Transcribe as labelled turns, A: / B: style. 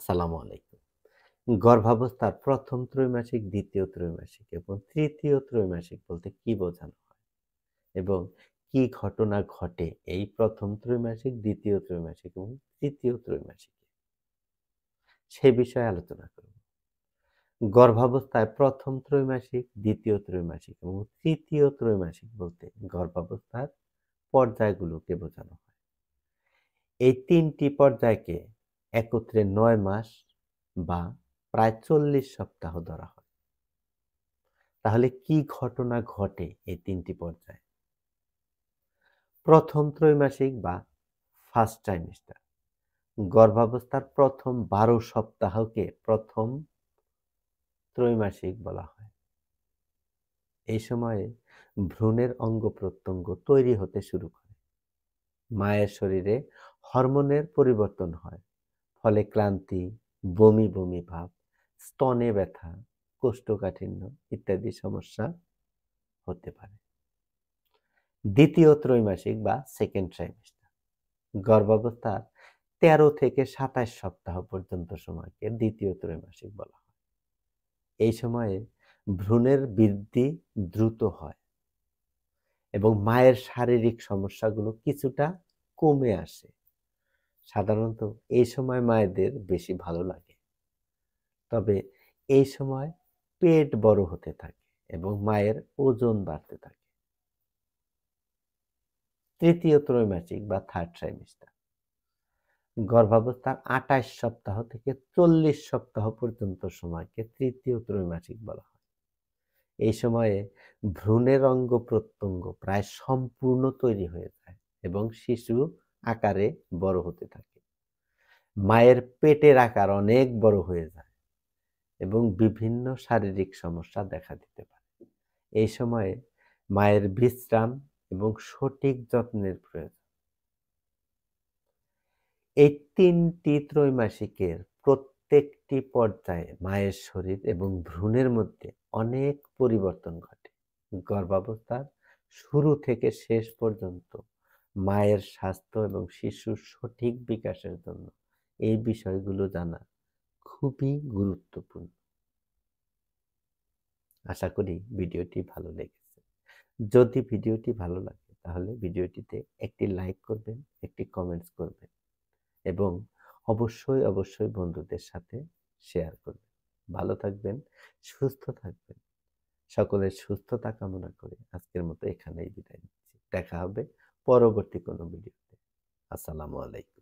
A: আসসালামু আলাইকুম। গর্ভাবস্থার ১ম ত্রৈমাসিক, ২য় ত্রৈমাসিক এবং ৩য় ত্রৈমাসিক বলতে কি বোঝানো হয়? এবং কি ঘটনা ঘটে এই ১ম ত্রৈমাসিক, ২য় ত্রৈমাসিক এবং ৩য় ত্রৈমাসিকে? সে বিষয়ে আলোচনা করব। গর্ভাবস্থায় ১ম ত্রৈমাসিক, ২য় ত্রৈমাসিক এবং ৩য় ত্রৈমাসিক বলতে গর্ভাবস্থার পর্যায়গুলোকে বোঝানো হয়। এই ৩ টি পর্যায়কে একত্রে ৯ মাস বা প্রায় ৪০ সপ্তাহ ধরা হয়। তাহলে কি ঘটনা ঘটে এই ৩ টি পর্যায়ে? ১ম ত্রৈমাসিক বা ফার্স্ট ট্রাইমেস্টার। গর্ভাবস্থার ১ম ১২ সপ্তাহকে ১ম ত্রৈমাসিক বলা হয়। এই সময়ে ভ্রূণের অঙ্গ-প্রত্যঙ্গ তৈরি হতে শুরু করে। মায়ের শরীরে হরমোনের পরিবর্তন হয়। ফলে ক্লান্তি, বমি, বমি ভাব, স্তনে ব্যথা, কোষ্ঠকাঠিন্য ইত্যাদি সমস্যা হতে পারে। ২য় ত্রৈমাসিক বা সেকেন্ড ট্রাইমেস্টার। গর্ভাবস্থার ১৩ থেকে ২৭ সপ্তাহ পর্যন্ত সময়কে ২য় ত্রৈমাসিক বলা হয়। এই সময়ে ভ্রূণের বৃদ্ধি দ্রুত হয় এবং মায়ের শারীরিক সমস্যাগুলো কিছুটা কমে আসে। সাধারণত এই সময় মায়েদের বেশি ভালো লাগে। তবে এই সময় পেট বড় হতে থাকে এবং মায়ের ওজন বাড়তে থাকে। ৩য় ত্রৈমাসিক বা থার্ড ট্রাইমেস্টার। গর্ভাবস্থার ২৮ সপ্তাহ থেকে ৪০ সপ্তাহ পর্যন্ত সময়কে ৩য় ত্রৈমাসিক বলা হয়। এই সময়ে ভ্রূণের অঙ্গ-প্রত্যঙ্গ প্রায় সম্পূর্ণ তৈরি হয়ে যায় এবং শিশু আকারে বড় হতে থাকে। মায়ের পেটের আকার অনেক বড় হয়ে যায় এবং বিভিন্ন শারীরিক সমস্যা দেখা দিতে পারে। এই সময়ে মায়ের বিশ্রাম এবং সঠিক যত্নের প্রয়োজন। এই ৩ টি ত্রৈমাসিকের প্রত্যেকটি পর্যায়ে মায়ের শরীর এবং ভ্রূণের মধ্যে অনেক পরিবর্তন ঘটে। গর্ভাবস্থার শুরু থেকে শেষ পর্যন্ত মায়ের স্বাস্থ্য এবং শিশুর সঠিক বিকাশের জন্য এই বিষয়গুলো জানা খুবই গুরুত্বপূর্ণ। আশা করি ভিডিওটি ভালো লেগেছে। যদি ভিডিওটি ভালো লাগে তাহলে ভিডিওটিতে একটি লাইক করবেন, একটি কমেন্টস করবেন এবং অবশ্যই বন্ধুদের সাথে শেয়ার করবেন। ভালো থাকবেন, সুস্থ থাকবেন। সকলের সুস্থতা কামনা করে আজকের মতো এখানেই বিদায় নিচ্ছি। দেখা হবে পরবর্তী কোনো ভিডিওতে। আসসালামু আলাইকুম।